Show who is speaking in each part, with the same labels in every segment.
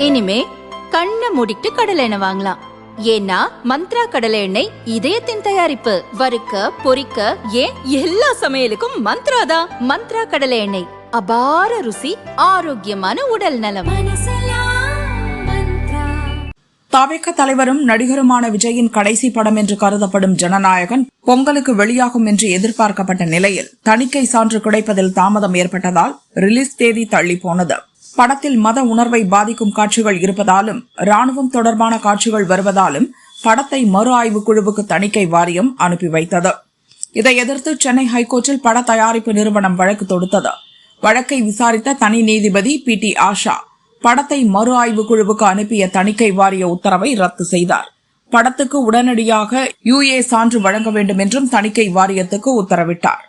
Speaker 1: இனிமே கண்ணை மூடிட்டு கடலை எண்ணெய் வாங்கலாம். ஏன்னா மந்த்ரா கடலை எண்ணெய் இதயத்தின் தயாரிப்பு. வறுக்க பொரிக்க ஏன் எல்லா சமையலுக்கும் மந்த்ரா தான். மந்த்ரா கடலை எண்ணெய், அபார ருசி, ஆரோக்கியமான உடல் நலம்.
Speaker 2: தவிக தலைவரும் நடிகருமான விஜயின் கடைசி படம் என்று கருதப்படும் ஜனநாயகன் பொங்கலுக்கு வெளியாகும் என்று எதிர்பார்க்கப்பட்ட நிலையில் தணிக்கை சான்று கிடைப்பதில் தாமதம் ஏற்பட்டதால் ரிலீஸ் தேதி தள்ளி போனது. படத்தில் மத உணர்வை பாதிக்கும் காட்சிகள் இருப்பதாலும் ராணுவம் தொடர்பான காட்சிகள் வருவதாலும் படத்தை மறு ஆய்வு குழுவுக்கு தணிக்கை வாரியம் அனுப்பி வைத்தது. இதை எதிர்த்து சென்னை ஹைகோர்ட்டில் பட தயாரிப்பு நிறுவனம் வழக்கு தொடுத்தது. வழக்கை விசாரித்த தனி நீதிபதி PT ஆஷா படத்தை மறு ஆய்வு குழுவுக்கு அனுப்பிய தணிக்கை வாரிய உத்தரவை ரத்து செய்தார். படத்துக்கு உடனடியாக UA சான்று வழங்க வேண்டும் என்றும் தணிக்கை வாரியத்துக்கு உத்தரவிட்டார்.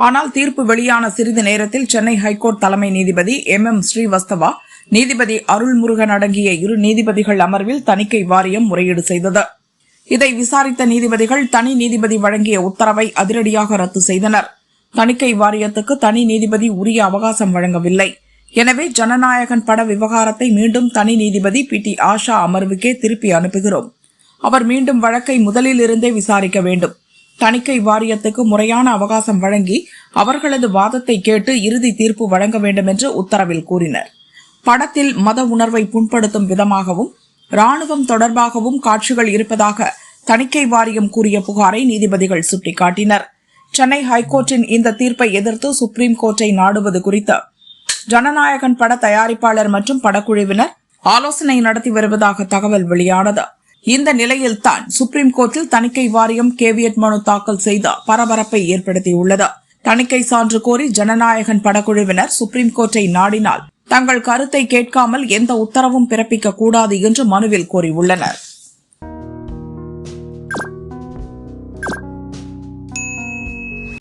Speaker 2: ஆனால் தீர்ப்பு வெளியான சிறிது நேரத்தில் சென்னை ஹைகோர்ட் தலைமை நீதிபதி MM ஸ்ரீவஸ்தவா, நீதிபதி அருள்முருகன் அடங்கிய 2 நீதிபதிகள் அமர்வில் தணிக்கை வாரியம் முறையீடு செய்தது. இதை விசாரித்த நீதிபதிகள் தனி நீதிபதி வழங்கிய உத்தரவை அதிரடியாக ரத்து செய்தனர். தணிக்கை வாரியத்துக்கு தனி நீதிபதி உரிய அவகாசம் வழங்கவில்லை. எனவே ஜனநாயகன் பட விவகாரத்தை மீண்டும் தனி நீதிபதி PT ஆஷா அமர்வுக்கே திருப்பி அனுப்புகிறோம். அவர் மீண்டும் வழக்கை முதலில் இருந்தே விசாரிக்க வேண்டும். தணிக்கை வாரியத்துக்கு முறையான அவகாசம் வழங்கி அவர்களது வாதத்தை கேட்டு இறுதி தீர்ப்பு வழங்க வேண்டும் என்று உத்தரவில் கூறினர். படத்தில் மத உணர்வை புண்படுத்தும் விதமாகவும் ராணுவம் தொடர்பாகவும் காட்சிகள் இருப்பதாக தணிக்கை வாரியம் கூறிய புகாரை நீதிபதிகள் சுட்டிக்காட்டினர். சென்னை ஹைகோர்ட்டின் இந்த தீர்ப்பை எதிர்த்து சுப்ரீம் கோர்ட்டை நாடுவது குறித்து ஜனநாயகன் பட தயாரிப்பாளர் மற்றும் படக்குழுவினர் ஆலோசனை நடத்தி வருவதாக தகவல் வெளியானது. இந்த நிலையில் தான் சுப்ரீம் கோர்ட்டில் தணிக்கை வாரியம் கேவியட் மனு தாக்கல் செய்து பரபரப்பை ஏற்படுத்தியுள்ளது. தணிக்கை சான்று கோரி ஜனநாயகன் படக்குழுவினர் சுப்ரீம் கோர்ட்டை நாடினால் தங்கள் கருத்தை கேட்காமல் எந்த உத்தரவும் பிறப்பிக்க கூடாது என்று மனுவில் கோரியுள்ளனர்.